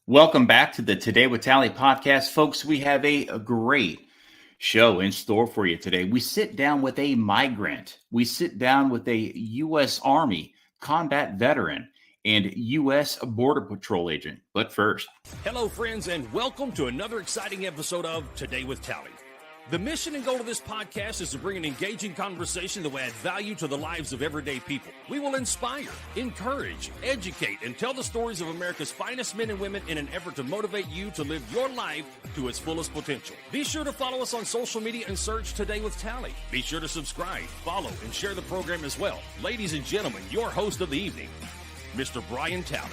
Welcome back to the Today with Tally podcast. Folks, we have a great show in store for you today. We sit down with a migrant. We sit down with a U.S. Army combat veteran and U.S. Border Patrol agent. But first, hello, friends, and welcome to another exciting episode of Today with Tally. The mission and goal of this podcast is to bring an engaging conversation that will add value to the lives of everyday people. We will inspire, encourage, educate, and tell the stories of America's finest men and women in an effort to motivate you to live your life to its fullest potential. Be sure to follow us on social media and search Today with Tally. Be sure to subscribe, follow, and share the program as well. Ladies and gentlemen, your host of the evening, Mr. Brian Tally.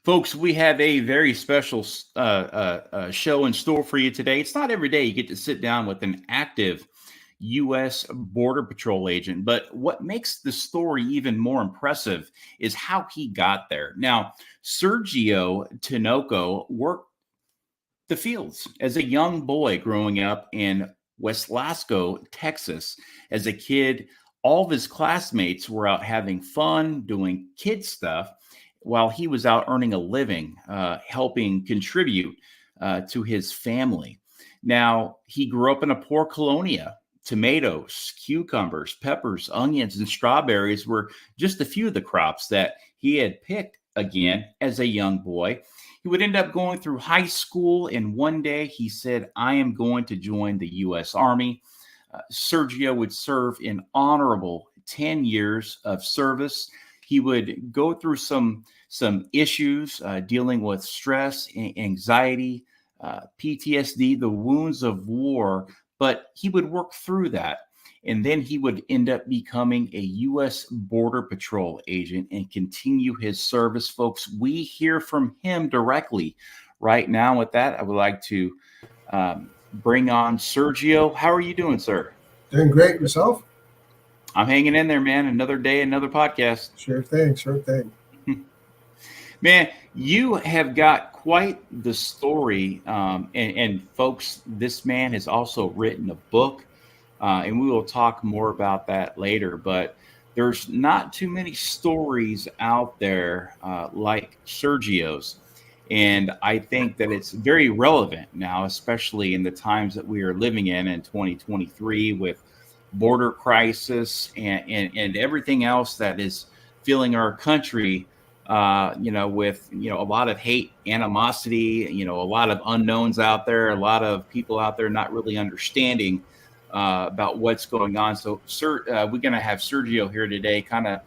folks, we have a very special show in store for you today. It's not every day you get to sit down with an active U.S. Border Patrol agent, but what makes the story even more impressive is how he got there. Now, Sergio Tinoco worked the fields as a young boy growing up in Westlasco, Texas. As a kid, all of his classmates were out having fun, doing kid stuff, while he was out earning a living, helping contribute to his family. Now, he grew up in a poor Colonia. Tomatoes, cucumbers, peppers, onions, and strawberries were just a few of the crops that he had picked again as a young boy. He would end up going through high school, and one day he said, I am going to join the U.S. Army. Sergio would serve an honorable 10 years of service. He would go through some issues dealing with stress, anxiety, PTSD, the wounds of war, but he would work through that. And then he would end up becoming a U.S. Border Patrol agent and continue his service. Folks, we hear from him directly right now. With that, I would like to bring on Sergio. How are you doing, sir? Doing great. Yourself? I'm hanging in there, man. Another day, another podcast. Sure thing. Man, you have got quite the story. And folks, this man has also written a book, and we will talk more about that later. But there's not too many stories out there like Sergio's. And I think that it's very relevant now, especially in the times that we are living in 2023 with border crisis and everything else that is filling our country, with, a lot of hate, animosity, a lot of unknowns out there, a lot of people out there not really understanding about what's going on. So, sir, we're going to have Sergio here today, kind of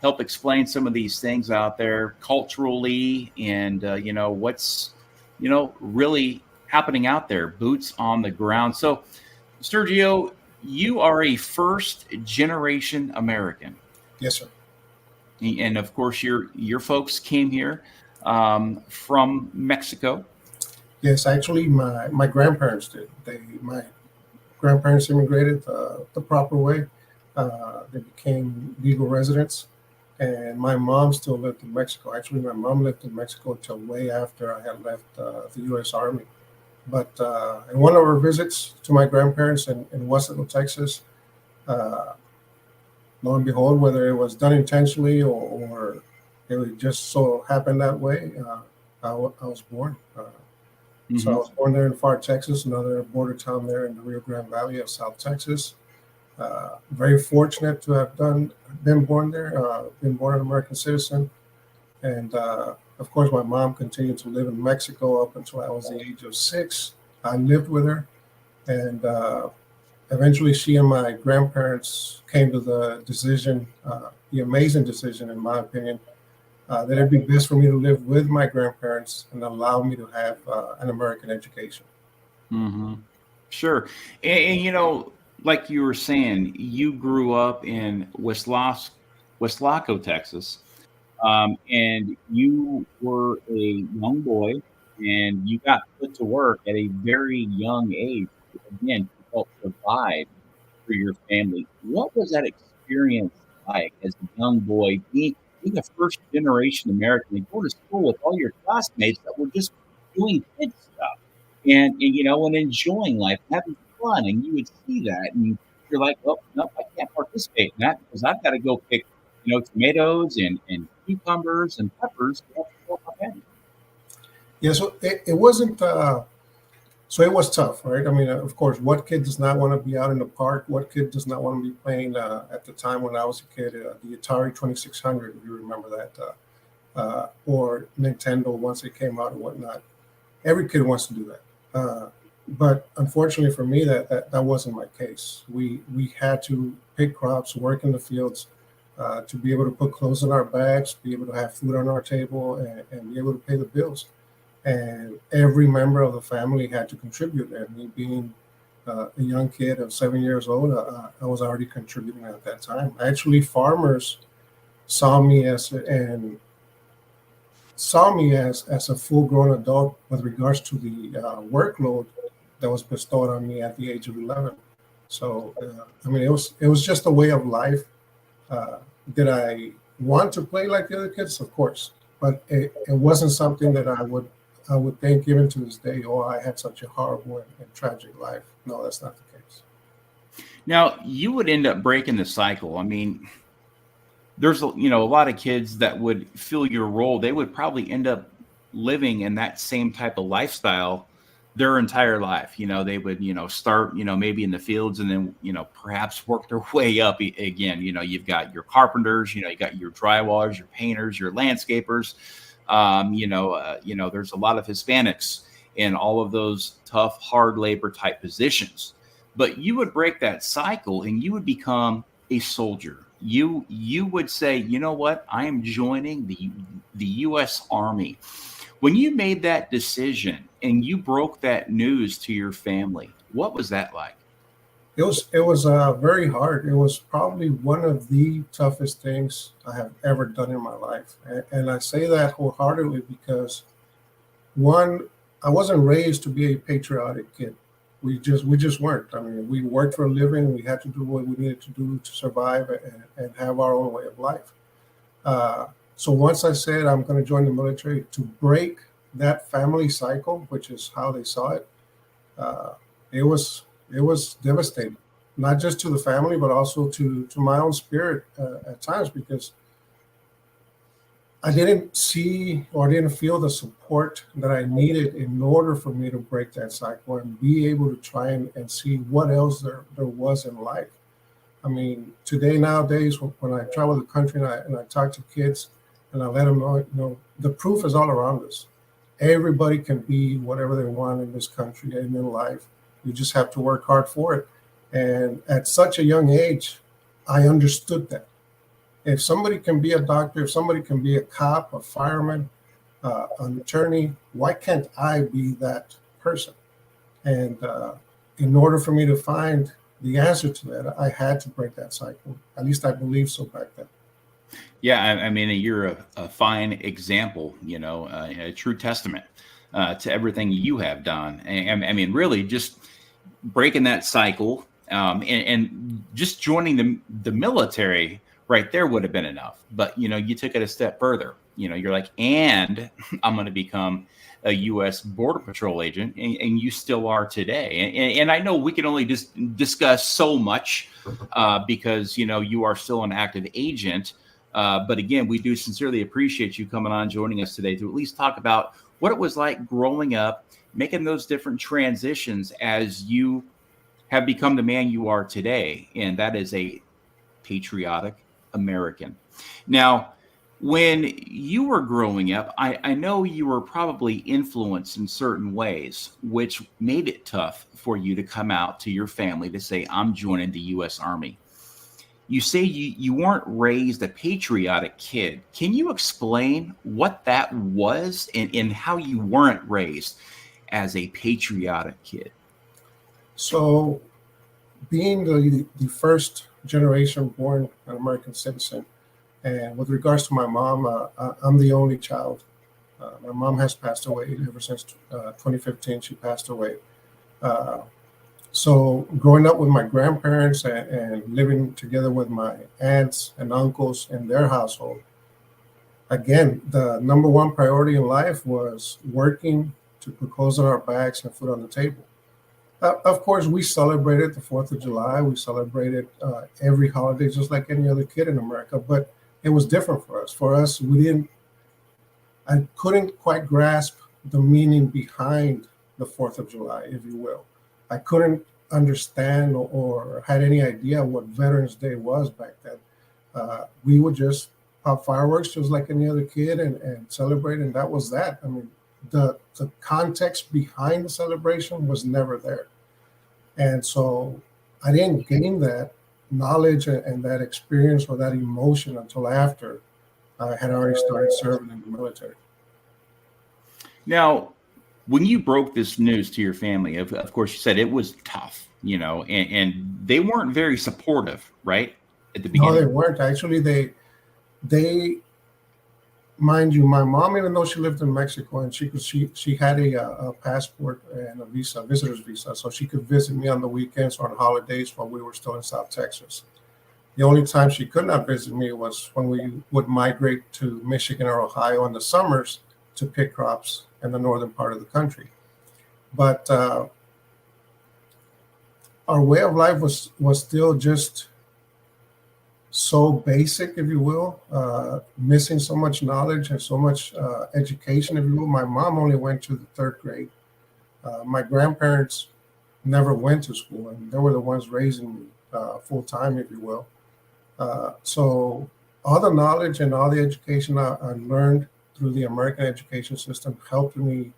help explain some of these things out there culturally and, what's, really happening out there, boots on the ground. So, Sergio, you are a first-generation American. Yes, sir. And of course, your folks came here from Mexico. Yes, actually, my grandparents did. My grandparents immigrated the proper way. They became legal residents, and my mom still lived in Mexico. Actually, my mom lived in Mexico until way after I had left the U.S. Army. But in one of our visits to my grandparents in Westlaco, Texas, lo and behold, whether it was done intentionally or it just so happened that way, I was born. So I was born there in Far, Texas, another border town there in the Rio Grande Valley of South Texas. Very fortunate to have been born there, been born an American citizen. And of course, my mom continued to live in Mexico up until I was the age of 6. I lived with her, and eventually she and my grandparents came to the decision, the amazing decision, in my opinion, that it'd be best for me to live with my grandparents and allow me to have an American education. Mm-hmm. Sure. And, like you were saying, you grew up in Westlaco, Texas. And you were a young boy, and you got put to work at a very young age, again, to help provide for your family. What was that experience like as a young boy, being a first-generation American, and going to school with all your classmates that were just doing kid stuff and enjoying life, having fun, and you would see that, and you're like, oh, no, I can't participate in that because I've got to go pick tomatoes and cucumbers and peppers Yeah, so it wasn't. So it was tough, right? I mean, of course, what kid does not want to be out in the park? What kid does not want to be playing at the time when I was a kid, the Atari 2600, if you remember that, or Nintendo once it came out and whatnot. Every kid wants to do that. But unfortunately for me, that wasn't my case. We had to pick crops, work in the fields, to be able to put clothes in our bags, be able to have food on our table, and be able to pay the bills. And every member of the family had to contribute. And me being a young kid of 7 years old, I was already contributing at that time. Actually, farmers saw me as a full-grown adult with regards to the workload that was bestowed on me at the age of 11. So, I mean, it was just a way of life. Did I want to play like the other kids? Of course, but it wasn't something that I would think, even to this day, oh, I had such a horrible and tragic life. No, that's not the case. Now, you would end up breaking the cycle. I mean, there's a lot of kids that would fill your role. They would probably end up living in that same type of lifestyle their entire life. They would start maybe in the fields, and then perhaps work their way up again. You've got your carpenters, you got your drywallers, your painters, your landscapers. There's a lot of Hispanics in all of those tough, hard labor type positions. But you would break that cycle and you would become a soldier. You would say, you know what, I am joining the U.S. Army. When you made that decision and you broke that news to your family, what was that like? It was very hard. It was probably one of the toughest things I have ever done in my life, and I say that wholeheartedly because, one, I wasn't raised to be a patriotic kid. We just weren't. I mean, we worked for a living. We had to do what we needed to do to survive and have our own way of life. So once I said I'm going to join the military, to break that family cycle, which is how they saw it, it was devastating, not just to the family, but also to my own spirit at times, because I didn't see or didn't feel the support that I needed in order for me to break that cycle and be able to try and see what else there was in life. I mean, nowadays, when I travel the country and I talk to kids and I let them know, the proof is all around us. Everybody can be whatever they want in this country and in life. You just have to work hard for it. And at such a young age, I understood that. If somebody can be a doctor, if somebody can be a cop, a fireman, an attorney, why can't I be that person? And in order for me to find the answer to that, I had to break that cycle. At least I believe so back then. Yeah, I mean, you're a fine example, a true testament to everything you have done. And I mean, really just breaking that cycle and just joining the military right there would have been enough. But, you took it a step further. You're like, and I'm going to become a U.S. Border Patrol agent, and you still are today. And I know we can only just discuss so much because, you are still an active agent. But again, we do sincerely appreciate you coming on, joining us today to at least talk about what it was like growing up, making those different transitions as you have become the man you are today. And that is a patriotic American. Now, when you were growing up, I know you were probably influenced in certain ways, which made it tough for you to come out to your family to say, I'm joining the U.S. Army. You say you weren't raised a patriotic kid. Can you explain what that was and how you weren't raised as a patriotic kid? So, being the first generation born an American citizen, and with regards to my mom, I'm the only child. My mom has passed away ever since 2015. She passed away. So growing up with my grandparents and living together with my aunts and uncles in their household, again, the number one priority in life was working to put clothes on our backs and food on the table. Of course, we celebrated the 4th of July. We celebrated every holiday just like any other kid in America, but it was different for us. For us, I couldn't quite grasp the meaning behind the 4th of July, if you will. I couldn't understand or had any idea what Veterans Day was back then. We would just pop fireworks just like any other kid and celebrate, and that was that. I mean, the context behind the celebration was never there. And so I didn't gain that knowledge and that experience or that emotion until after I had already started serving in the military. Now, when you broke this news to your family, of course, you said it was tough, and they weren't very supportive, right? At the beginning. No, they weren't. Actually, they, mind you, my mom, even though she lived in Mexico and she had a passport and a visitor's visa, so she could visit me on the weekends or on holidays while we were still in South Texas. The only time she could not visit me was when we would migrate to Michigan or Ohio in the summers to pick crops in the northern part of the country. But our way of life was still just so basic, if you will, missing so much knowledge and so much education, if you will. My mom only went to the 3rd grade. My grandparents never went to school, and they were the ones raising me full time, if you will. So all the knowledge and all the education I learned through the American education system helped me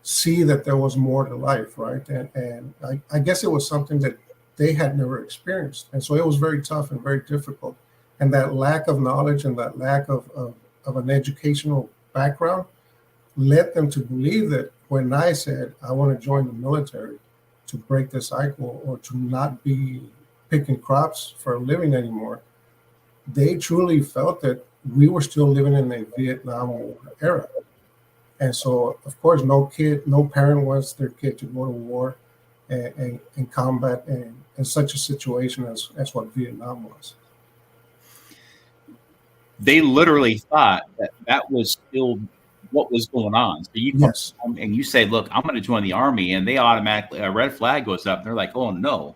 see that there was more to life, right? And I guess it was something that they had never experienced. And so it was very tough and very difficult. And that lack of knowledge and that lack of an educational background led them to believe that when I said, I want to join the military to break the cycle or to not be picking crops for a living anymore, they truly felt that we were still living in a Vietnam War era. And so, of course, no parent wants their kid to go to war and combat in such a situation as what Vietnam was. They literally thought that was still what was going on. So you come home and you say, look, I'm going to join the Army, and they automatically, a red flag goes up, and they're like, oh, no.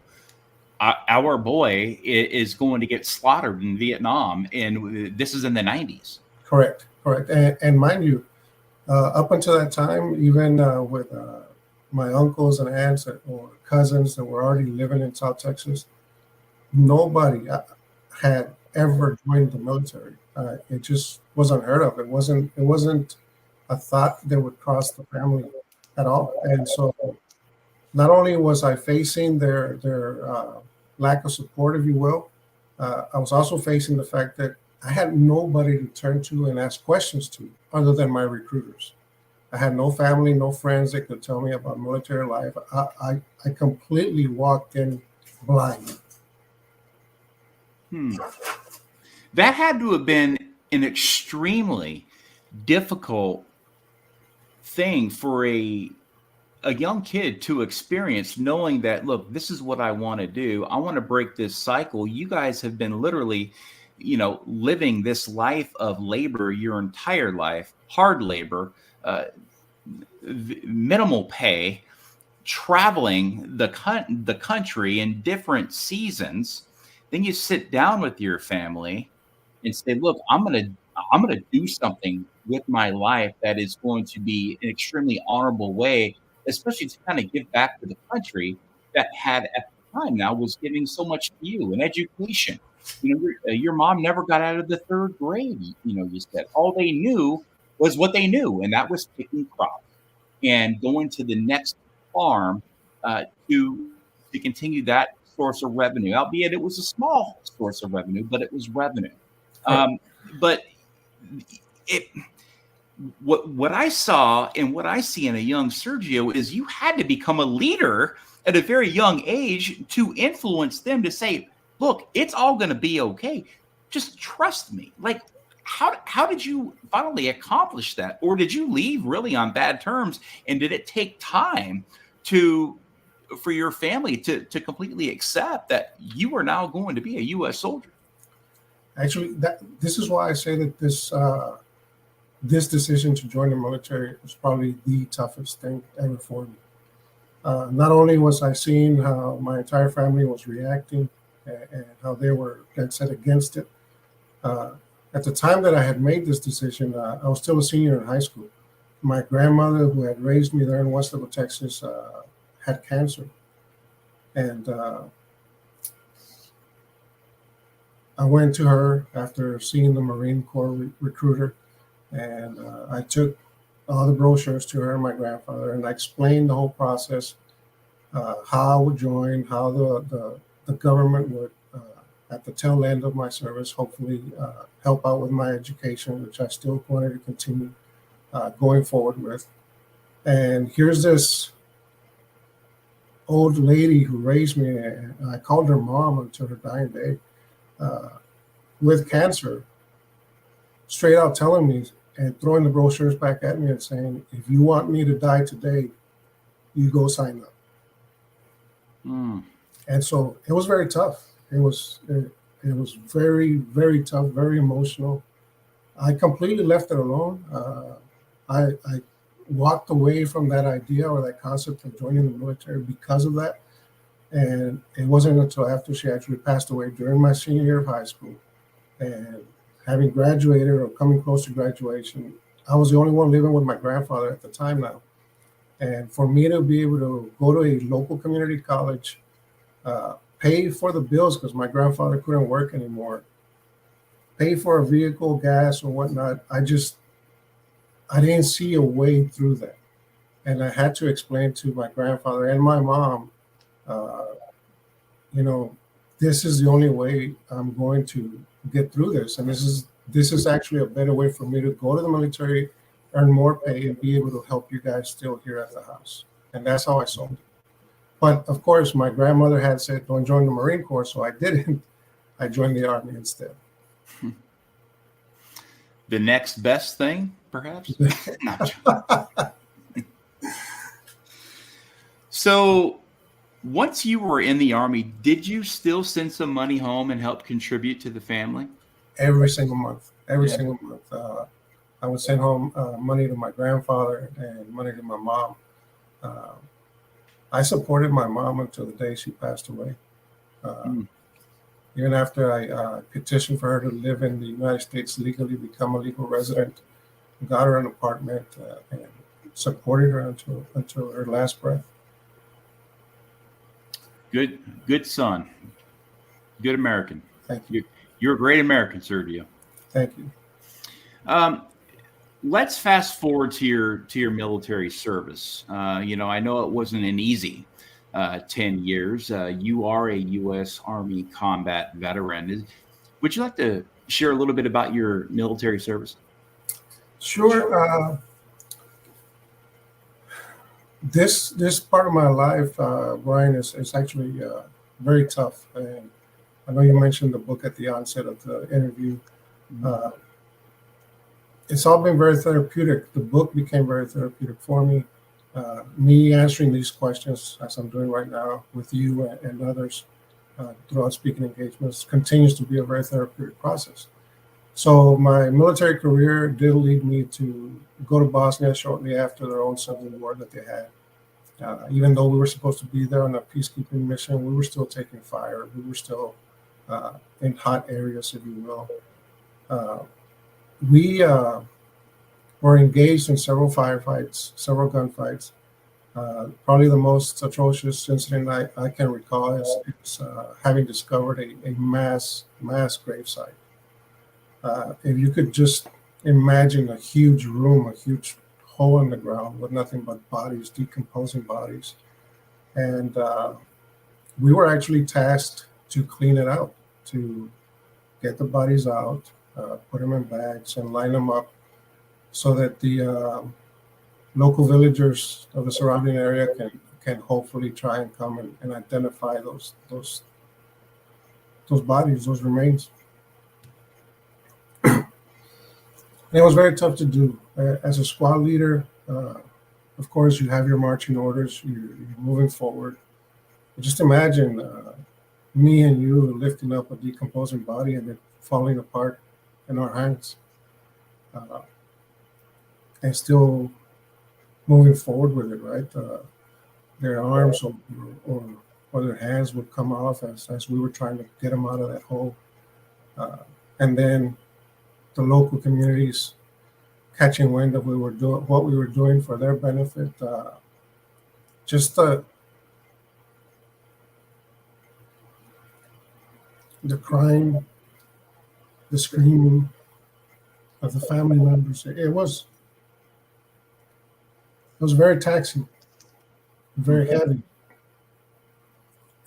Our boy is going to get slaughtered in Vietnam, and this is in the 90s. Correct. And mind you, up until that time, even with my uncles and aunts or cousins that were already living in South Texas, nobody had ever joined the military. It just was unheard of. It wasn't a thought that would cross the family at all. And so not only was I facing their lack of support, if you will, I was also facing the fact that I had nobody to turn to and ask questions to other than my recruiters. I had no family, no friends that could tell me about military life. I completely walked in blind. That had to have been an extremely difficult thing for a young kid to experience, knowing that, look, this is what I want to do. I want to break this cycle. You guys have been literally, living this life of labor your entire life, hard labor, minimal pay, traveling the country in different seasons. Then you sit down with your family and say, look, I'm going to do something with my life that is going to be an extremely honorable way, especially to kind of give back to the country that had at the time now was giving so much to you, an education. Your mom never got out of the 3rd grade. You said all they knew was what they knew, and that was picking crops and going to the next farm to continue that source of revenue, albeit it was a small source of revenue, but it was revenue. But what I saw and what I see in a young Sergio is you had to become a leader at a very young age to influence them to say, look, it's all going to be okay. Just trust me. Like, how did you finally accomplish that? Or did you leave really on bad terms? And did it take time for your family to completely accept that you are now going to be a U.S. soldier? Actually, this is why I say that this decision to join the military was probably the toughest thing ever for me. Not only was I seeing how my entire family was reacting and how they were dead set against it. At the time that I had made this decision, I was still a senior in high school. my grandmother, who had raised me there in Westover, Texas, had cancer. And I went to her after seeing the Marine Corps recruiter, and I took all the brochures to her and my grandfather, and I explained the whole process, how I would join, how the government would, at the tail end of my service, hopefully help out with my education, which I still wanted to continue going forward with. And here's this old lady who raised me, and I called her mom until her dying day, with cancer, straight out telling me and throwing the brochures back at me and saying, if you want me to die today, you go sign up. And so it was very tough. It was very, very tough, very emotional. I completely left it alone. I walked away from that idea or that concept of joining the military because of that. And it wasn't until after she actually passed away during my senior year of high school, and having graduated or coming close to graduation, I was the only one living with my grandfather at the time now. And for me to be able to go to a local community college, pay for the bills because my grandfather couldn't work anymore, pay for a vehicle, gas, or whatnot, I didn't see a way through that. And I had to explain to my grandfather and my mom, this is the only way I'm going to get through this. And this is actually a better way for me to go to the military, earn more pay, and be able to help you guys still here at the house. And that's how I sold it. But of course, my grandmother had said, don't join the Marine Corps. So I didn't. I joined the Army instead. The next best thing, perhaps? So once you were in the Army, did you still send some money home and help contribute to the family? Every single month. Single month. I would send home money to my grandfather and money to my mom. I supported my mom until the day she passed away. Even after I petitioned for her to live in the United States legally, become a legal resident, got her an apartment, and supported her until her last breath. Good son. Good American. Thank you. You're a great American, Sergio. Thank you. Let's fast forward to your military service. I know it wasn't an easy 10 years. You are a U.S. Army combat veteran. Would you like to share a little bit about your military service? Sure. This part of my life, Brian, is actually very tough. And I know you mentioned the book at the onset of the interview. It's all been very therapeutic. The book became very therapeutic for me. Me answering these questions, as I'm doing right now with you and others throughout speaking engagements, continues to be a very therapeutic process. So my military career did lead me to go to Bosnia shortly after their own civil war that they had. Even though we were supposed to be there on a peacekeeping mission, we were still taking fire. We were still in hot areas, if you will. We were engaged in several firefights, several gunfights. Probably the most atrocious incident I can recall is having discovered a mass gravesite. If you could just imagine a huge room, a huge hole in the ground with nothing but bodies, decomposing bodies. And we were actually tasked to clean it out, to get the bodies out, put them in bags and line them up so that the local villagers of the surrounding area can hopefully try and come and identify those bodies, those remains. And it was very tough to do. As a squad leader, of course, you have your marching orders, you're moving forward. But just imagine me and you lifting up a decomposing body and it falling apart in our hands, and still moving forward with it, right? Their arms or their hands would come off as we were trying to get them out of that hole. And then the local communities catching wind of what we were doing for their benefit. Just the crying, the screaming of the family members. It was very taxing, very heavy,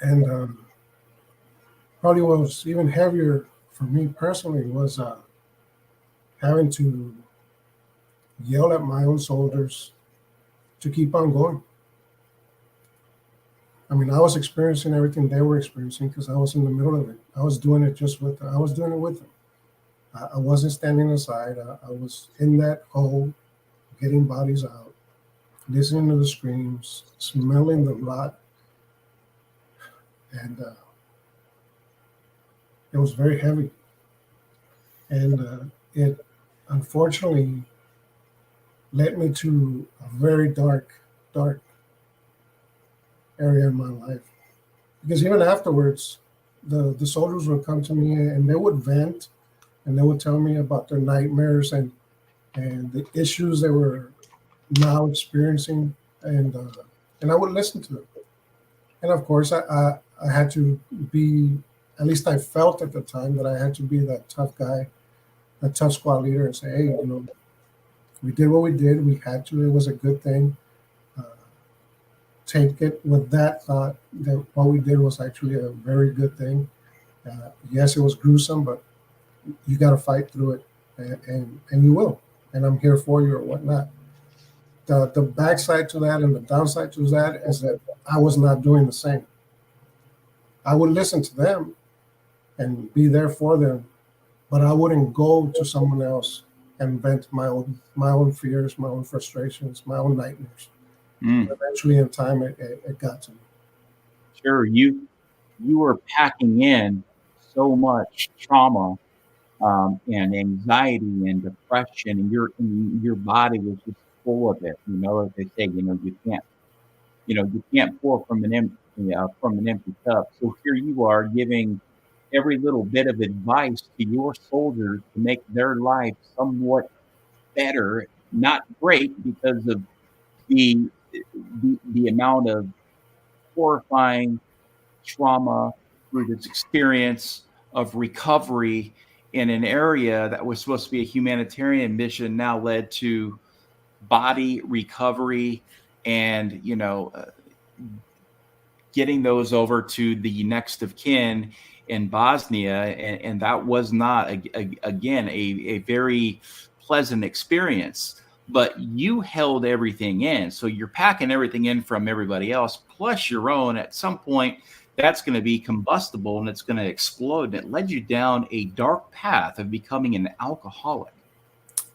and probably what was even heavier for me personally was having to yell at my own soldiers to keep on going. I mean, I was experiencing everything they were experiencing because I was in the middle of it. I was doing it with them. I wasn't standing aside. I was in that hole, getting bodies out, listening to the screams, smelling the rot. And it was very heavy. And it unfortunately led me to a very dark area in my life. Because even afterwards, the soldiers would come to me and they would vent and they would tell me about their nightmares and the issues they were now experiencing, and I would listen to them. And of course, I had to be, at least I felt at the time that I had to be that tough guy, that tough squad leader, and say, hey, we did what we did. We had to. It was a good thing. Take it with that thought that what we did was actually a very good thing. Yes, it was gruesome, but you got to fight through it, and you will. And I'm here for you or whatnot. The backside to that and the downside to that is that I was not doing the same. I would listen to them and be there for them, but I wouldn't go to someone else and vent my own fears, my own frustrations, my own nightmares. Eventually, in time, it got to me. Sure, you were packing in so much trauma and anxiety and depression, and your body was just full of it. As they say, you can't pour from an empty cup. So here you are giving every little bit of advice to your soldiers to make their life somewhat better, not great because of the amount of horrifying trauma through this experience of recovery in an area that was supposed to be a humanitarian mission now led to body recovery and getting those over to the next of kin in Bosnia, and that was not again a very pleasant experience. But you held everything in. So you're packing everything in from everybody else, plus your own. At some point, that's going to be combustible and it's going to explode. And it led you down a dark path of becoming an alcoholic.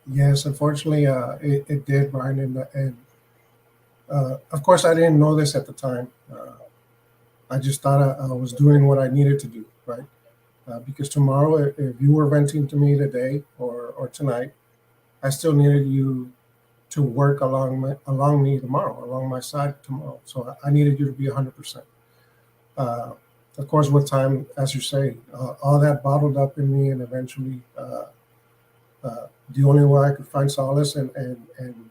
Yes, unfortunately, it did, Brian. And of course, I didn't know this at the time. I just thought I was doing what I needed to do, right? Because tomorrow, if you were venting to me today or tonight, I still needed you to work along me tomorrow, along my side tomorrow. So I needed you to be 100%. Of course, with time, as you say, all that bottled up in me, and eventually, the only way I could find solace and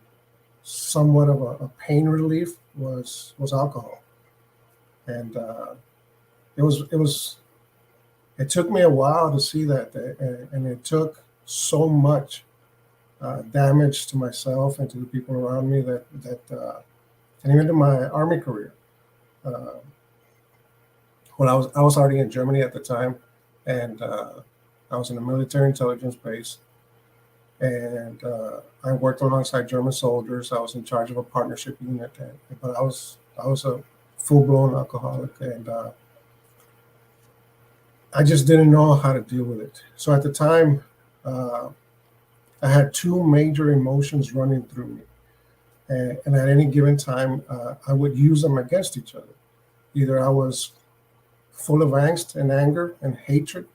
somewhat of a pain relief was alcohol. And it took me a while to see that, and it took so much damage to myself and to the people around me that and even to my Army career. When I was already in Germany at the time, and I was in a military intelligence base, and I worked alongside German soldiers. I was in charge of a partnership unit, but I was a full-blown alcoholic, and I just didn't know how to deal with it. So at the time, I had two major emotions running through me. And at any given time, I would use them against each other. Either I was full of angst and anger and hatred,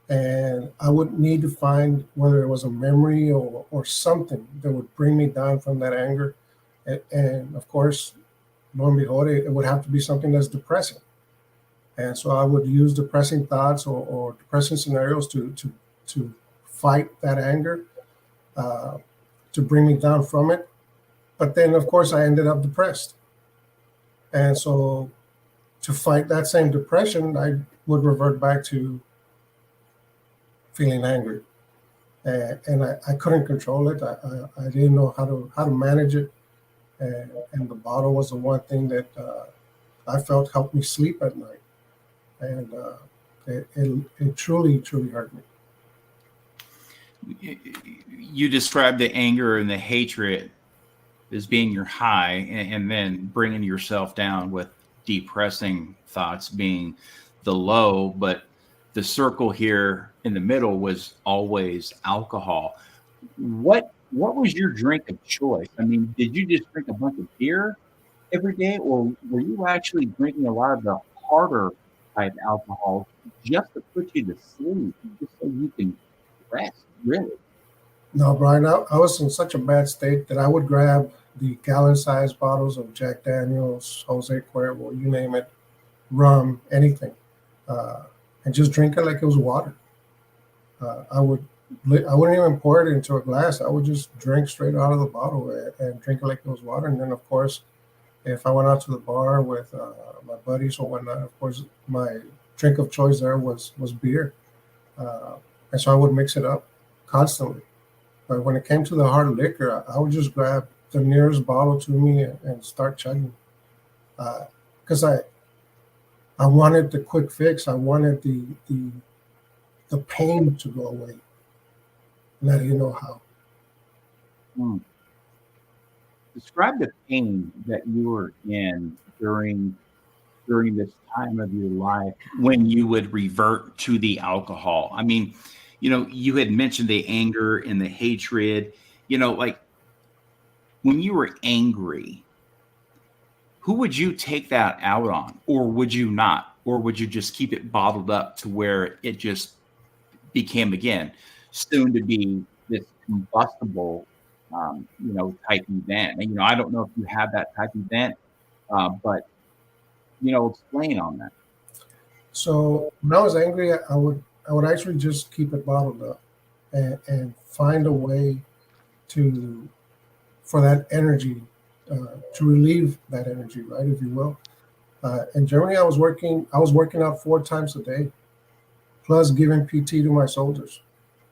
and I would need to find whether it was a memory or something that would bring me down from that anger. And of course, lo and behold, it would have to be something that's depressing. And so I would use depressing thoughts or depressing scenarios to fight that anger. to bring me down from it. But then, of course, I ended up depressed. And so to fight that same depression, I would revert back to feeling angry. And I couldn't control it. I didn't know how to manage it. And the bottle was the one thing that I felt helped me sleep at night. And it truly, truly hurt me. You described the anger and the hatred as being your high, and then bringing yourself down with depressing thoughts being the low. But the circle here in the middle was always alcohol. What was your drink of choice? I mean, did you just drink a bunch of beer every day, or were you actually drinking a lot of the harder type alcohol just to put you to sleep, just so you can rest, really? No, Brian, I was in such a bad state that I would grab the gallon-sized bottles of Jack Daniels, Jose Cuervo, you name it, rum, anything, and just drink it like it was water. I wouldn't even pour it into a glass. I would just drink straight out of the bottle and drink it like it was water. And then, of course, if I went out to the bar with my buddies or whatnot, of course, my drink of choice there was beer. And so I would mix it up constantly. But when it came to the hard liquor, I would just grab the nearest bottle to me and start chugging. Because I wanted the quick fix. I wanted the pain to go away. And I didn't know how. Describe the pain that you were in during this time of your life when you would revert to the alcohol. I mean, you had mentioned the anger and the hatred, like when you were angry, who would you take that out on? Or would you not? Or would you just keep it bottled up to where it just became, again, soon to be this combustible, type event? And, I don't know if you had that type event, but, explain on that. So when I was angry, I would actually just keep it bottled up and find a way for that energy, to relieve that energy, right, if you will. In Germany, I was working out 4 times a day, plus giving PT to my soldiers.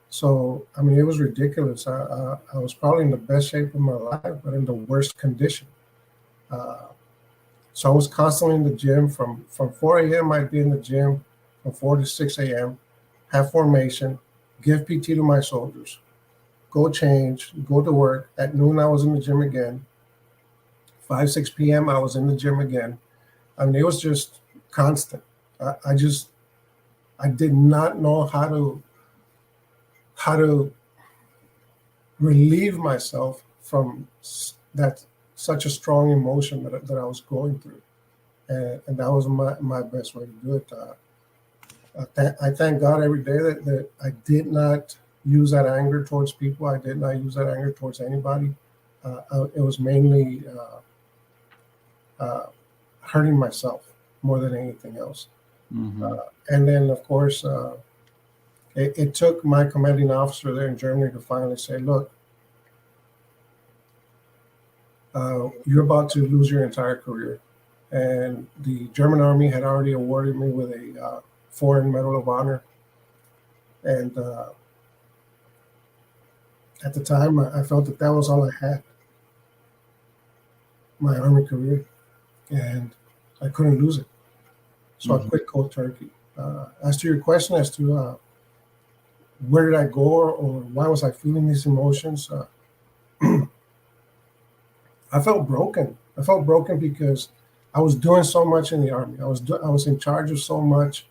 So, I mean, it was ridiculous. I was probably in the best shape of my life, but in the worst condition. So I was constantly in the gym from 4 a.m. I'd be in the gym from 4 to 6 a.m., have formation, give PT to my soldiers, go change, go to work. At noon, I was in the gym again. 5, 6 p.m., I was in the gym again. I mean, it was just constant. I did not know how to relieve myself from that such a strong emotion that I was going through. And that was my best way to do it. I thank God every day that I did not use that anger towards people. I did not use that anger towards anybody. It was mainly hurting myself more than anything else. Mm-hmm. And then, of course, it took my commanding officer there in Germany to finally say, look, you're about to lose your entire career. And the German army had already awarded me with a Foreign Medal of Honor. And at the time, I felt that was all I had, my army career. And I couldn't lose it. So mm-hmm. I quit cold turkey. As to your question as to where did I go or why was I feeling these emotions, I felt broken. I felt broken because I was doing so much in the army. I was in charge of so much,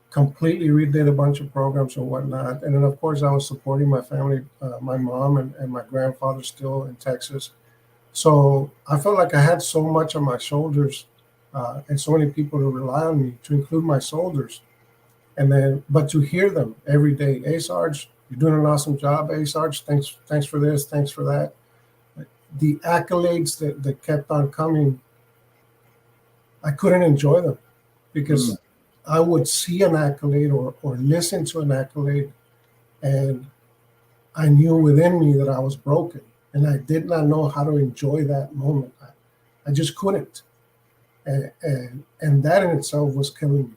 completely redid a bunch of programs and whatnot. And then, of course, I was supporting my family, my mom and my grandfather still in Texas. So I felt like I had so much on my shoulders and so many people to rely on me, to include my soldiers. But to hear them every day, hey, Sarge, you're doing an awesome job. Hey, Sarge, thanks for this, thanks for that. The accolades that kept on coming, I couldn't enjoy them because I would see an accolade or listen to an accolade, and I knew within me that I was broken, and I did not know how to enjoy that moment. I just couldn't, and that in itself was killing me.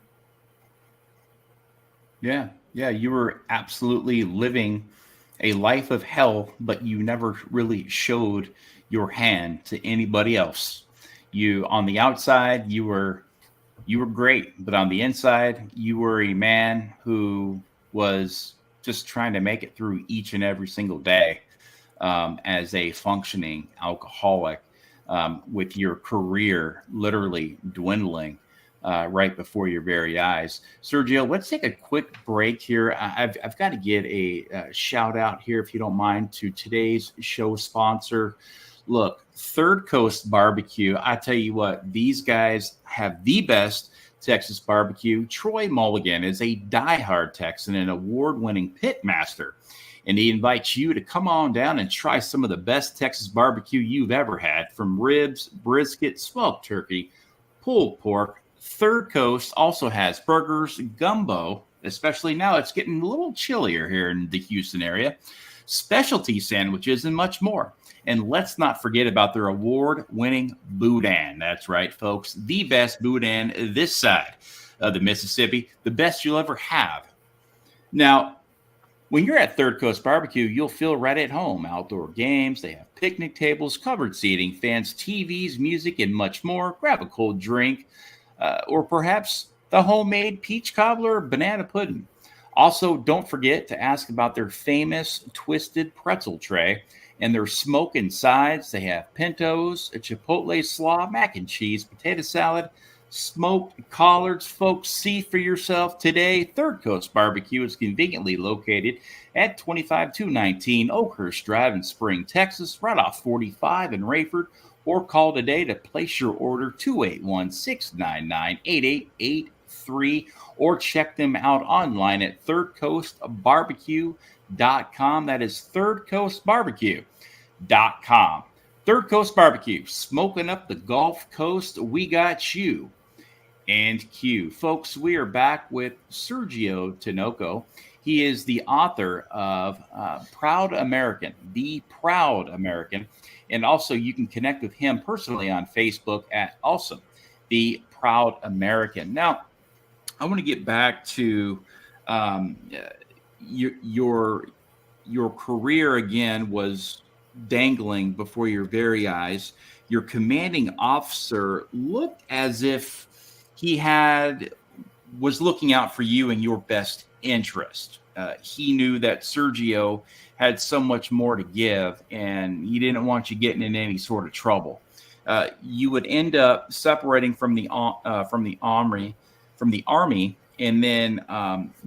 Yeah, yeah, you were absolutely living a life of hell, but you never really showed your hand to anybody else. You on the outside, you were great, but on the inside, you were a man who was just trying to make it through each and every single day as a functioning alcoholic, with your career literally dwindling right before your very eyes. Sergio, let's take a quick break here. I've got to get a shout out here, if you don't mind, to today's show sponsor. Look, Third Coast Barbecue. I tell you what, these guys have the best Texas barbecue. Troy Mulligan is a diehard Texan and award-winning pit master, and he invites you to come on down and try some of the best Texas barbecue you've ever had, from ribs, brisket, smoked turkey, pulled pork. Third Coast also has burgers, gumbo, especially now it's getting a little chillier here in the Houston area, specialty sandwiches, and much more. And let's not forget about their award-winning boudin. That's right, folks. The best boudin this side of the Mississippi, the best you'll ever have. Now, when you're at Third Coast Barbecue, you'll feel right at home. Outdoor games, they have picnic tables, covered seating, fans, TVs, music, and much more. Grab a cold drink, or perhaps the homemade peach cobbler or banana pudding. Also, don't forget to ask about their famous twisted pretzel tray and their smoking sides. They have pintos, a chipotle slaw, mac and cheese, potato salad, smoked collards. Folks, see for yourself today. Third Coast Barbecue is conveniently located at 25219 Oakhurst Drive in Spring, Texas, right off 45 in Rayford. Or call today to place your order, 281-699-8883, or check them out online at thirdcoastbarbecue.com. That is thirdcoastbarbecue.com. Third Coast Barbecue, smoking up the Gulf Coast. We got you. And Q. Folks, we are back with Sergio Tinoco. He is the author of Proud American, The Proud American. And also, you can connect with him personally on Facebook at also The Proud American. Now, I want to get back to your career again was dangling before your very eyes. Your commanding officer looked as if he was looking out for you and your best interest. He knew that Sergio had so much more to give, and he didn't want you getting in any sort of trouble. You would end up separating from the army, and then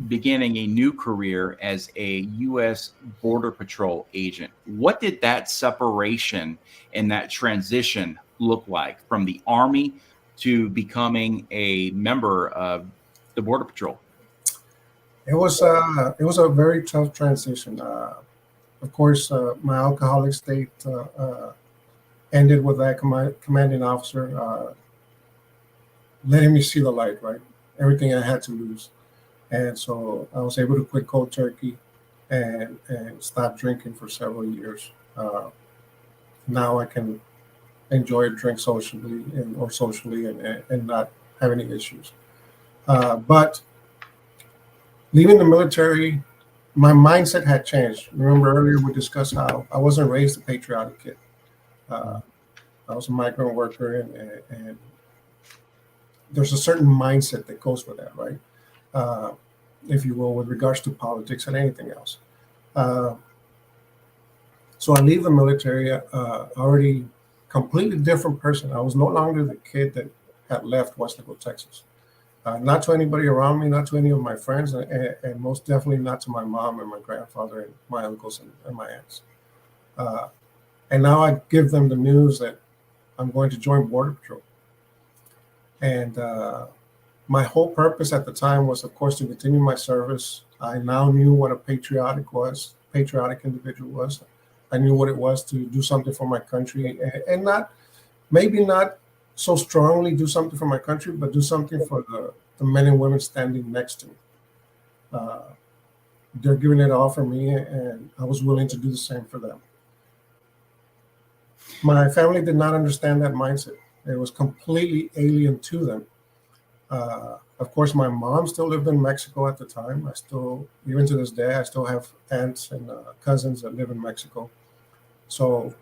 beginning a new career as a U.S. Border Patrol agent. What did that separation and that transition look like from the Army to becoming a member of the Border Patrol? It was a very tough transition. Of course, my alcoholic state ended with that commanding officer letting me see the light, right? Everything I had to lose. And so I was able to quit cold turkey and stop drinking for several years. Now I can enjoy a drink socially and not have any issues. But leaving the military, my mindset had changed. Remember earlier we discussed how I wasn't raised a patriotic kid. I was a migrant worker, and there's a certain mindset that goes with that, right? If you will, with regards to politics and anything else. So I leave the military already completely different person. I was no longer the kid that had left Weslaco, Texas. Not to anybody around me, not to any of my friends, and most definitely not to my mom and my grandfather and my uncles and my aunts. And now I give them the news that I'm going to join Border Patrol. And my whole purpose at the time was, of course, to continue my service. I now knew what a patriotic individual was. I knew what it was to do something for my country, and maybe not so strongly do something for my country, but do something for the men and women standing next to me. they're giving it all for me, and I was willing to do the same for them. My family did not understand that mindset. It was completely alien to them. Of course, my mom still lived in Mexico at the time. I still, even to this day, I still have aunts and cousins that live in Mexico. So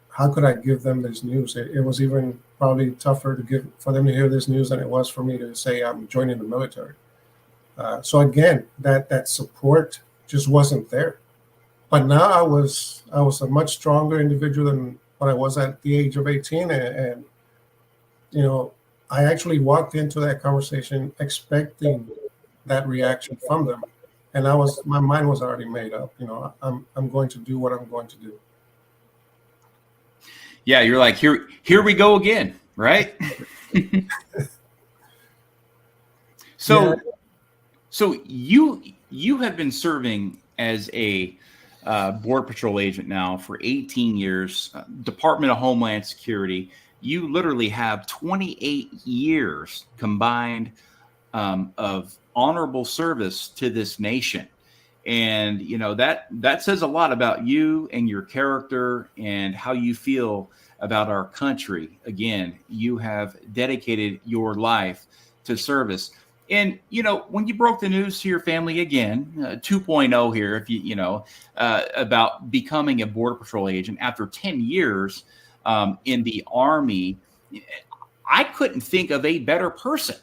how could I give them this news? It was even probably tougher for them to hear this news than it was for me to say I'm joining the military. So again, that support just wasn't there. But now I was a much stronger individual than what I was at the age of 18, and you know, I actually walked into that conversation expecting that reaction from them, and my mind was already made up. You know, I'm going to do what I'm going to do. Yeah, you're like, here we go again, right? So, Yeah. so you have been serving as a Border Patrol agent now for 18 years, Department of Homeland Security. You literally have 28 years combined of honorable service to this nation. And, you know, that says a lot about you and your character and how you feel about our country. Again, you have dedicated your life to service. And, you know, when you broke the news to your family again, 2.0 here, if about becoming a Border Patrol agent after 10 years in the Army, I couldn't think of a better person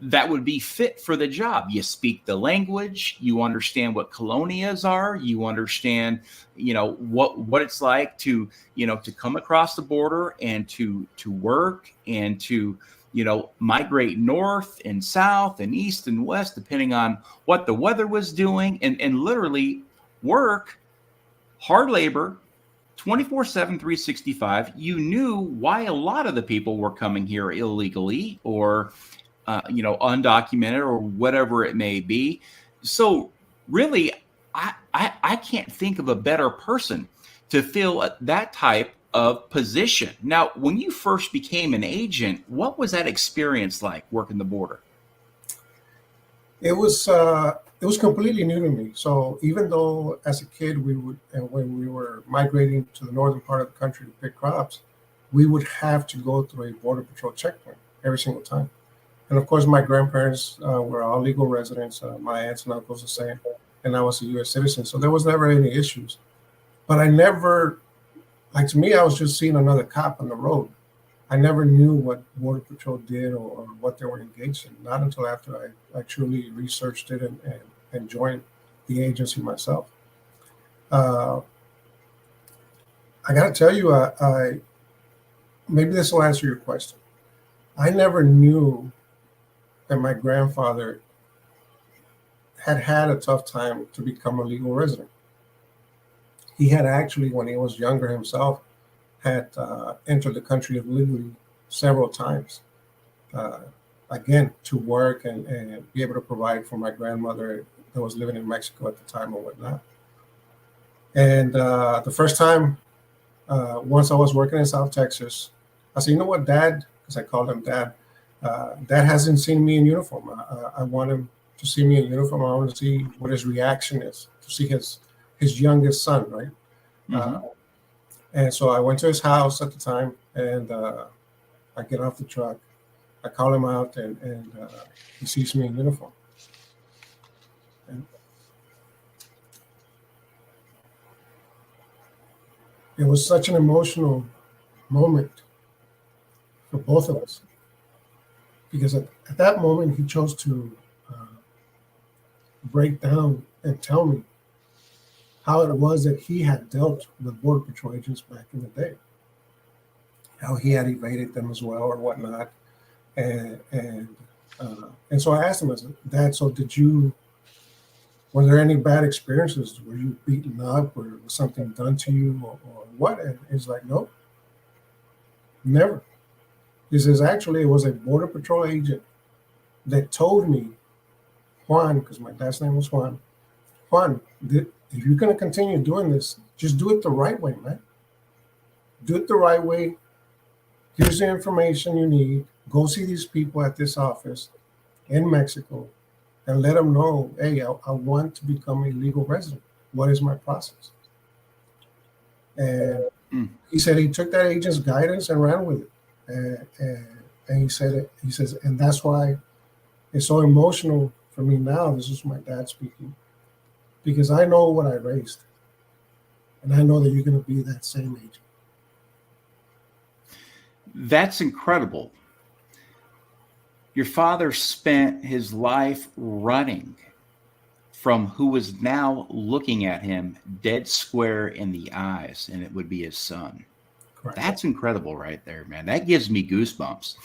that would be fit for the job. You speak the language, you understand what colonias are, you understand, you know, what it's like to, you know, to come across the border and to work and to, you know, migrate north and south and east and west, depending on what the weather was doing, and literally work hard labor 24/7, 365. You knew why a lot of the people were coming here illegally or, you know, undocumented or whatever it may be. So really, I can't think of a better person to fill that type of position. Now, when you first became an agent, what was that experience like working the border? It was completely new to me. So even though as a kid when we were migrating to the northern part of the country to pick crops, we would have to go through a border patrol checkpoint every single time. And of course, my grandparents were all legal residents. My aunts and uncles the same, and I was a U.S. citizen, so there was never any issues. But I never, like, to me, I was just seeing another cop on the road. I never knew what Border Patrol did or what they were engaged in, not until after I truly researched it and joined the agency myself. I got to tell you, I maybe this will answer your question. I never knew that my grandfather had a tough time to become a legal resident. He had actually, when he was younger himself, had entered the country illegally several times, again, to work and be able to provide for my grandmother that was living in Mexico at the time or whatnot. And the first time, once I was working in South Texas, I said, you know what, Dad, because I called him Dad, Dad hasn't seen me in uniform. I want him to see me in uniform. I want to see what his reaction is, to see his youngest son, right? Mm-hmm. And so I went to his house at the time, and I get off the truck. I call him out, and he sees me in uniform. And it was such an emotional moment for both of us, because at that moment he chose to break down and tell me how it was that he had dealt with Border Patrol agents back in the day, how he had evaded them as well or whatnot. And so I asked him, I said, Dad, so were there any bad experiences? Were you beaten up, or was something done to you, or what? And he's like, no, never. He says, actually, it was a Border Patrol agent that told me, Juan, because my dad's name was Juan, if you're going to continue doing this, just do it the right way, man. Do it the right way. Here's the information you need. Go see these people at this office in Mexico and let them know, hey, I want to become a legal resident. What is my process? And he said he took that agent's guidance and ran with it. And he says, and that's why it's so emotional for me now. This is my dad speaking, because I know what I raised. And I know that you're going to be that same agent. That's incredible. Your father spent his life running from who was now looking at him dead square in the eyes, and it would be his son. Correct. That's incredible right there, man. That gives me goosebumps.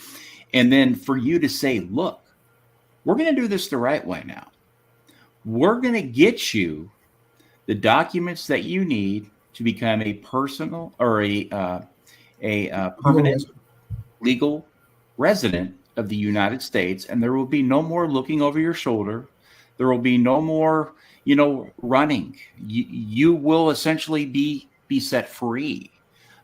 And then for you to say, look, we're going to do this the right way now. We're going to get you the documents that you need to become a personal or a permanent legal resident of the United States, and there will be no more looking over your shoulder. There will be no more, running. You will essentially be set free.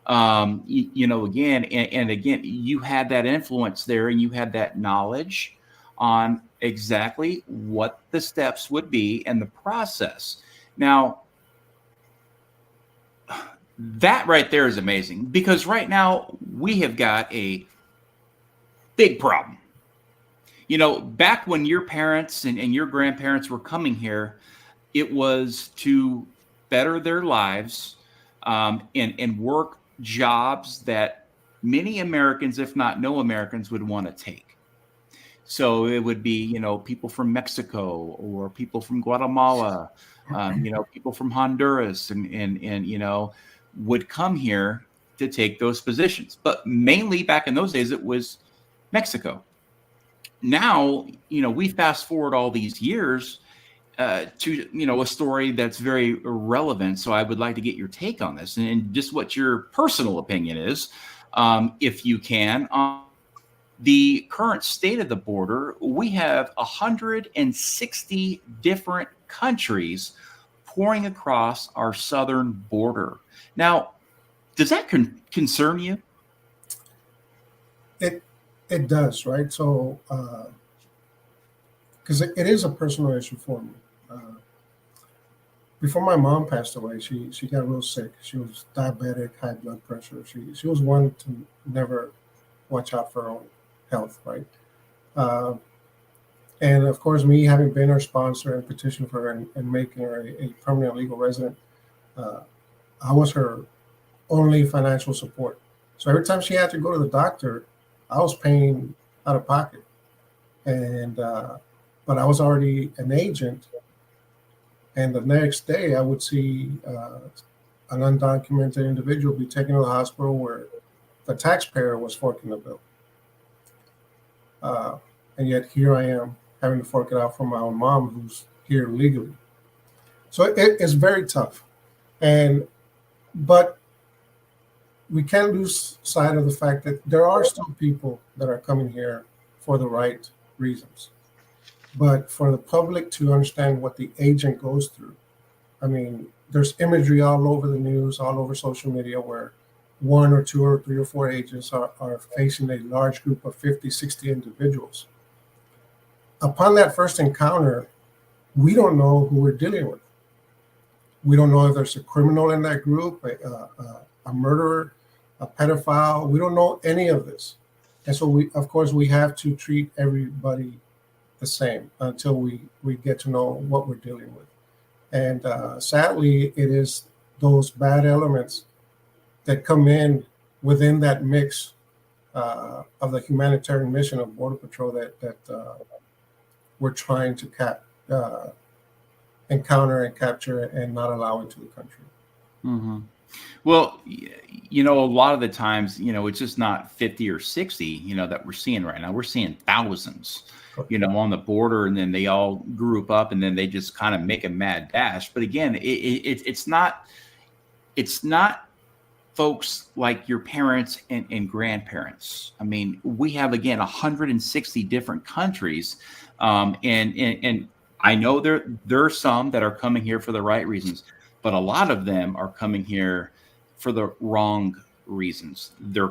Again, and again, you had that influence there, and you had that knowledge on exactly what the steps would be and the process. Now, that right there is amazing, because right now we have got a big problem. Back when your parents and your grandparents were coming here, it was to better their lives and work jobs that many Americans, if not no Americans, would want to take. So it would be, people from Mexico or people from Guatemala, people from Honduras and would come here to take those positions. But mainly back in those days, it was Mexico. Now, we fast forward all these years to, a story that's very relevant. So I would like to get your take on this and just what your personal opinion is, if you can, on the current state of the border. We have 160 different countries pouring across our southern border. Now, does that concern you? It does, right? So, because it is a personal issue for me. Before my mom passed away, she got real sick. She was diabetic, high blood pressure. She was one to never watch out for her own health, right? And of course, me having been her sponsor and petition for her and making her a permanent legal resident, I was her only financial support. So every time she had to go to the doctor, I was paying out of pocket, and but I was already an agent. And the next day, I would see an undocumented individual be taken to the hospital where the taxpayer was forking the bill, and yet here I am having to fork it out for my own mom, who's here legally. So it's very tough, but we can't lose sight of the fact that there are still people that are coming here for the right reasons. But for the public to understand what the agent goes through, I mean, there's imagery all over the news, all over social media, where 1 or 2 or 3 or 4 agents are facing a large group of 50, 60 individuals. Upon that first encounter, we don't know who we're dealing with. We don't know if there's a criminal in that group, a murderer, a pedophile. We don't know any of this. And so we have to treat everybody the same until we get to know what we're dealing with. And sadly, it is those bad elements that come in within that mix of the humanitarian mission of Border Patrol that we're trying to encounter and capture and not allow into the country. Mm-hmm. Well, a lot of the times, it's just not 50 or 60, that we're seeing right now. We're seeing thousands, on the border, and then they all group up and then they just kind of make a mad dash. But again, it's not folks like your parents and grandparents. I mean, we have, again, 160 different countries. And I know there are some that are coming here for the right reasons, but a lot of them are coming here for the wrong reasons. They're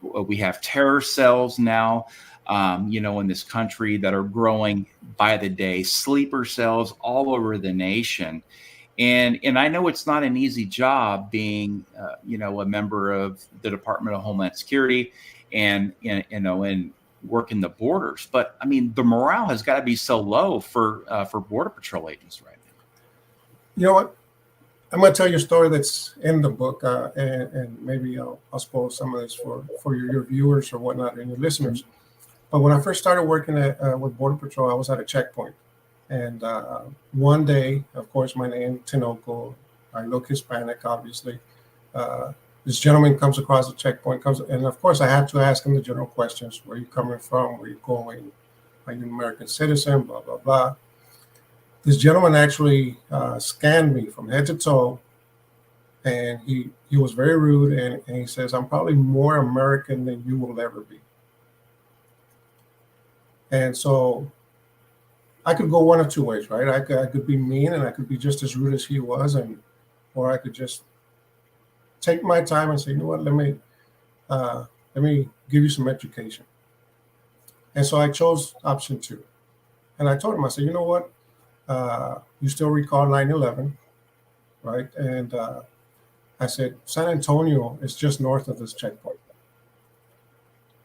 We have terror cells now, in this country that are growing by the day, sleeper cells all over the nation. And I know it's not an easy job being, a member of the Department of Homeland Security and working the borders. But I mean, the morale has got to be so low for Border Patrol agents right now. You know what? I'm going to tell you a story that's in the book, and maybe I'll spoil some of this for your viewers or whatnot and your listeners. But when I first started working with Border Patrol, I was at a checkpoint. And one day, of course, my name, Tinoco, I look Hispanic, obviously. This gentleman comes across the checkpoint, and of course, I had to ask him the general questions. Where are you coming from? Where are you going? Are you an American citizen? Blah, blah, blah. This gentleman actually scanned me from head to toe, and he was very rude, and he says, I'm probably more American than you will ever be. And so I could go one of two ways, right? I could be mean, and I could be just as rude as he was, or I could just take my time and say, you know what, let me give you some education. And so I chose option 2. And I told him, I said, you know what? You still recall 9/11, right? And I said, San Antonio is just north of this checkpoint.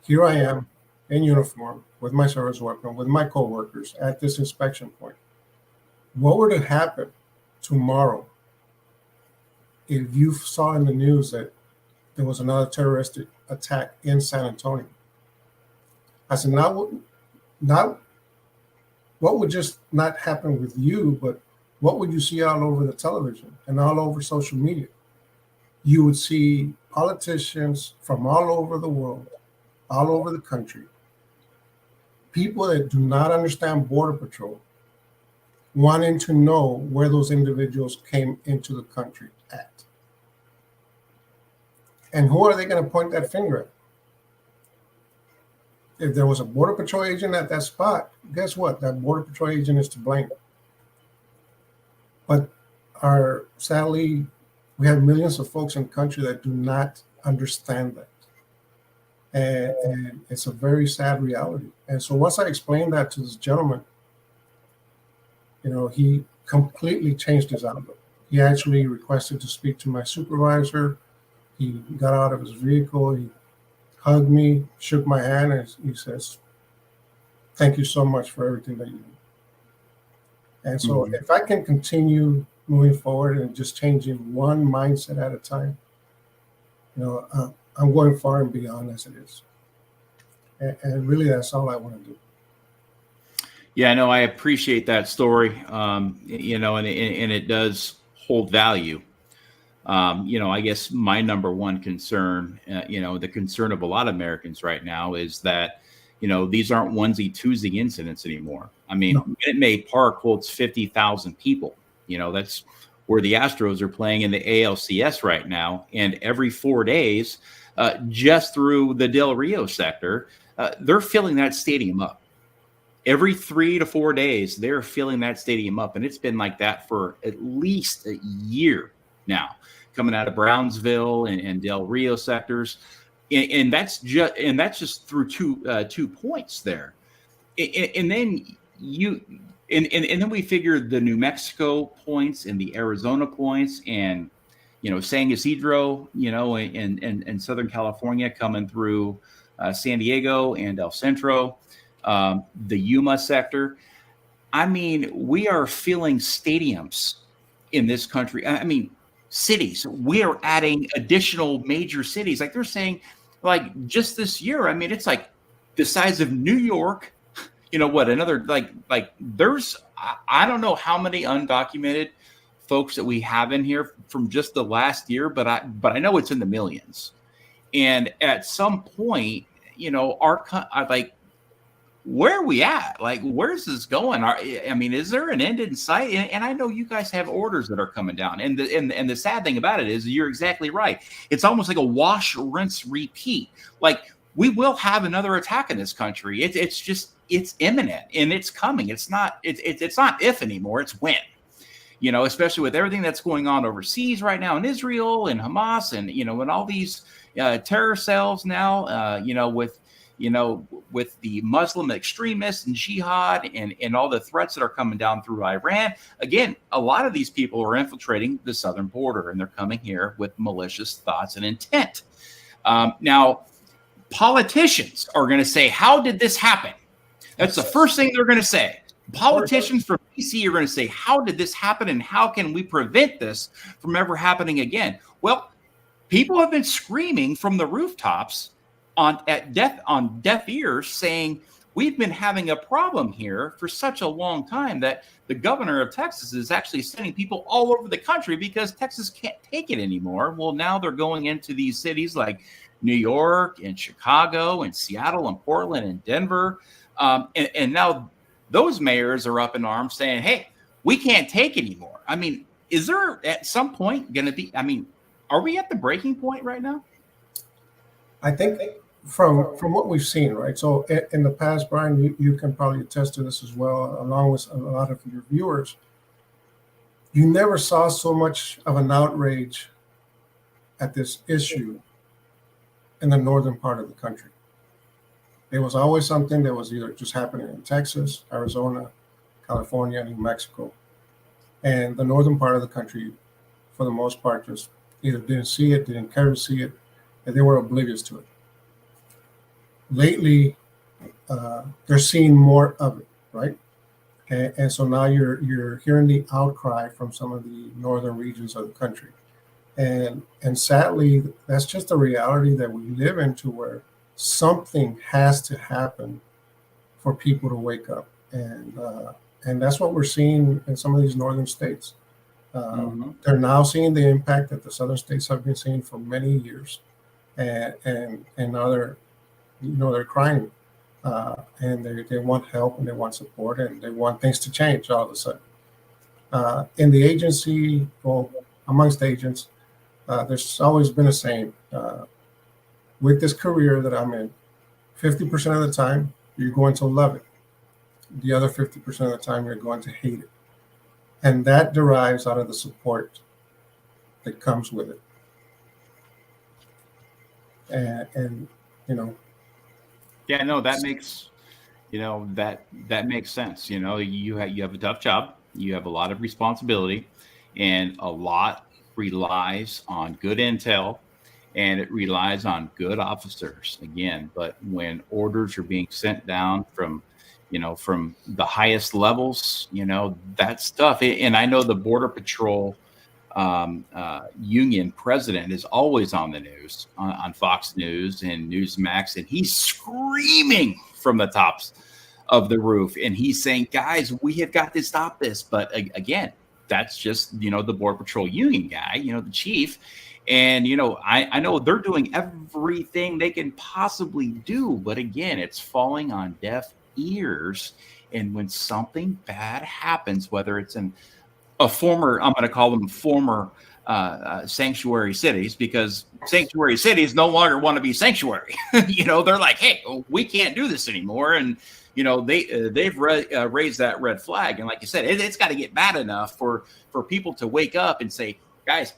Here I am in uniform with my service weapon, with my coworkers at this inspection point. What were to happen tomorrow if you saw in the news that there was another terroristic attack in San Antonio? I said, not what would just not happen with you, but what would you see all over the television and all over social media? You would see politicians from all over the world, all over the country, people that do not understand Border Patrol wanting to know where those individuals came into the country at. And who are they going to point that finger at? If there was a Border Patrol agent at that spot, guess what? That Border Patrol agent is to blame. But sadly, we have millions of folks in the country that do not understand that. And it's a very sad reality. And so once I explained that to this gentleman, he completely changed his outlook. He actually requested to speak to my supervisor. He got out of his vehicle. He hugged me, shook my hand, and he says, thank you so much for everything that you do. And so if I can continue moving forward and just changing one mindset at a time, I'm going far and beyond as it is. And really, that's all I want to do. Yeah, no, I appreciate that story. And it does hold value. I guess my number one concern, the concern of a lot of Americans right now is that, these aren't onesie twosie incidents anymore. I mean, Minute Maid Park holds 50,000 people. That's where the Astros are playing in the ALCS right now. And every 4 days, just through the Del Rio sector, they're filling that stadium up. Every 3 to 4 days, they're filling that stadium up. And it's been like that for at least a year now, coming out of Brownsville and Del Rio sectors. And that's just through two points there. And then then we figured the New Mexico points and the Arizona points and, San Ysidro, and Southern California coming through San Diego and El Centro, the Yuma sector. I mean, we are filling stadiums in this country. I mean, cities. We are adding additional major cities. Like they're saying, like just this year, I mean, it's like the size of New York. Another like there's, I don't know how many undocumented folks that we have in here from just the last year, but I know it's in the millions. And at some point, where are we at? Like, where's this going? Is there an end in sight? And I know you guys have orders that are coming down. And the sad thing about it is you're exactly right. It's almost like a wash, rinse, repeat. Like we will have another attack in this country. It's imminent and it's coming. It's not if anymore. It's when. especially with everything that's going on overseas right now in Israel and Hamas and, and all these terror cells now, with the Muslim extremists and jihad and all the threats that are coming down through Iran. Again, a lot of these people are infiltrating the southern border, and they're coming here with malicious thoughts and intent. Now, politicians are going to say, how did this happen? That's the first thing they're going to say. Politicians from DC are going to say, how did this happen, and how can we prevent this from ever happening again? Well, people have been screaming from the rooftops on deaf ears, saying we've been having a problem here for such a long time that the governor of Texas is actually sending people all over the country because Texas can't take it anymore. Well, now they're going into these cities like New York and Chicago and Seattle and Portland and Denver. And now those mayors are up in arms saying, hey, we can't take anymore. I mean, is there at some point going to be, are we at the breaking point right now? I think from what we've seen, right? So in the past, Brian, you can probably attest to this as well, along with a lot of your viewers. You never saw so much of an outrage at this issue in the northern part of the country. It was always something that was either just happening in Texas, Arizona, California, New Mexico. And the northern part of the country, for the most part, just either didn't see it, didn't care to see it, and they were oblivious to it. Lately, they're seeing more of it, right? And so now you're hearing the outcry from some of the northern regions of the country. And sadly, that's just a reality that we live into, where something has to happen for people to wake up. And that's what we're seeing in some of these northern states. They're now seeing the impact that the southern states have been seeing for many years. And now they're crying, and they want help, and they want support, and they want things to change all of a sudden. In the agency, well, amongst agents, there's always been a saying, with this career that I'm in, 50% of the time, you're going to love it. The other 50% of the time, you're going to hate it. And that derives out of the support that comes with it. And Yeah, no, that makes, that makes sense. You have a tough job, you have a lot of responsibility, and a lot relies on good intel, and it relies on good officers again. But when orders are being sent down from the highest levels, that's tough. And I know the Border Patrol union president is always on the news, on Fox News and Newsmax, and he's screaming from the tops of the roof, and he's saying, guys, we have got to stop this. But again, that's just the Border Patrol union guy, the chief. And I know they're doing everything they can possibly do, but again, it's falling on deaf ears. And when something bad happens, whether it's in I'm going to call them former sanctuary cities, because sanctuary cities no longer want to be sanctuary. They're like, hey, we can't do this anymore. And, they've raised that red flag. And like you said, it's got to get bad enough for people to wake up and say, guys,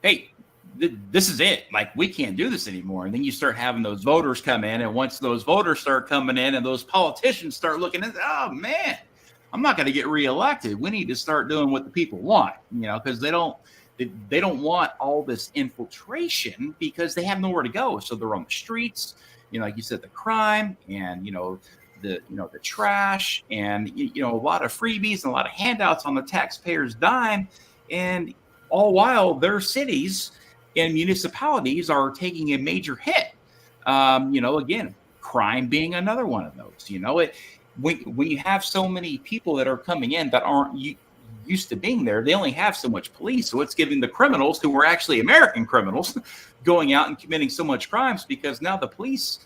hey, this is it. Like, we can't do this anymore. And then you start having those voters come in. And once those voters start coming in and those politicians start looking at, oh, man, I'm not going to get reelected. We need to start doing what the people want, because they don't want all this infiltration, because they have nowhere to go. So they're on the streets, like you said, the crime and, the trash and, a lot of freebies and a lot of handouts on the taxpayers' dime. And all while their cities and municipalities are taking a major hit. Again, crime being another one of those. When you have so many people that are coming in that aren't used to being there, they only have so much police. So it's giving the criminals, who are actually American criminals, going out and committing so much crimes, because now the police,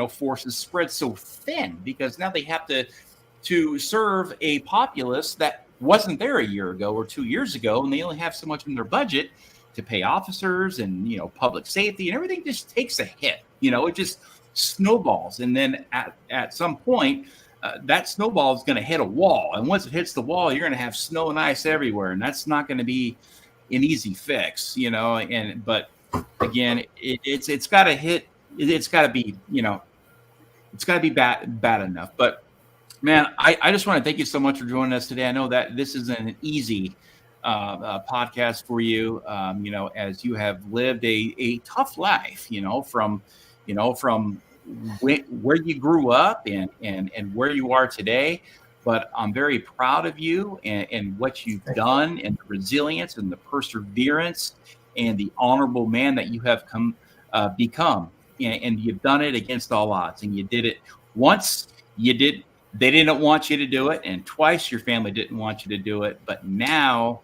force is spread so thin, because now they have to serve a populace that wasn't there a year ago or 2 years ago, and they only have so much in their budget to pay officers and public safety, and everything just takes a hit. It just snowballs, and then at some point, that snowball is going to hit a wall. And once it hits the wall, you're going to have snow and ice everywhere. And that's not going to be an easy fix, but again, it's got to hit. It's got to be, it's got to be bad enough. But man, I just want to thank you so much for joining us today. I know that this isn't an easy podcast for you, as you have lived a tough life, from where you grew up and where you are today. But I'm very proud of you and what you've done, and the resilience and the perseverance and the honorable man that you have become. And you've done it against all odds. And you did it once. They didn't want you to do it, and twice your family didn't want you to do it. But now,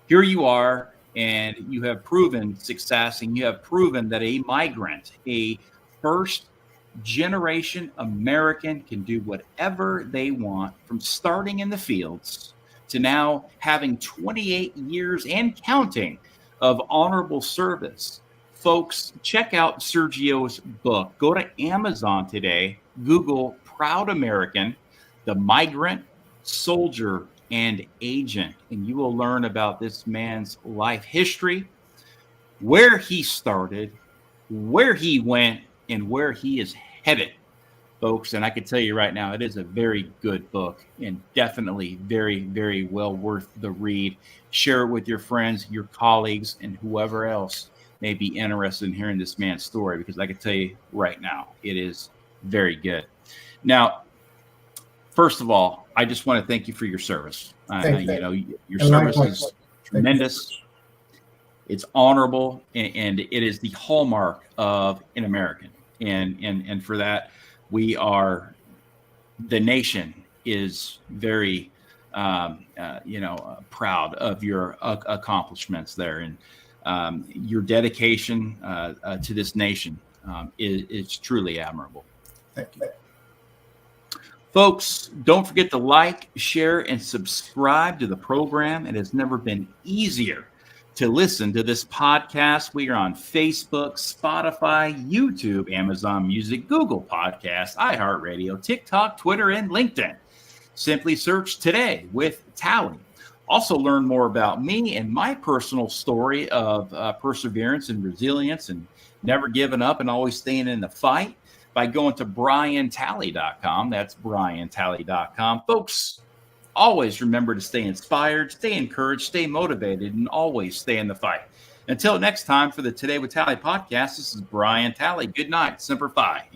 here you are, and you have proven success, and you have proven that a migrant, a first-generation American, can do whatever they want, from starting in the fields to now having 28 years and counting of honorable service. Folks, check out Sergio's book. Go to Amazon today, Google Proud American, the Migrant, Soldier, and Agent, and you will learn about this man's life history, where he started, where he went, and where he is headed, folks. And I can tell you right now, it is a very good book, and definitely very, very well worth the read. Share it with your friends, your colleagues, and whoever else may be interested in hearing this man's story, because I can tell you right now, it is very good. Now, first of all, I just want to thank you for your service. Your service is tremendous. It's honorable, and it is the hallmark of an American. And for that, the nation is very, proud of your accomplishments there, and your dedication to this nation is truly admirable. Thank you. Folks, don't forget to like, share, and subscribe to the program. It has never been easier to listen to this podcast. We are on Facebook, Spotify, YouTube, Amazon Music, Google Podcasts, iHeartRadio, TikTok, Twitter, and LinkedIn. Simply search Today with Tally. Also learn more about me and my personal story of perseverance and resilience and never giving up and always staying in the fight by going to BrianTally.com. That's BrianTally.com. Folks, always remember to stay inspired, stay encouraged, stay motivated, and always stay in the fight. Until next time, for the Today with Tally podcast, this is Brian Tally. Good night. Semper Fi.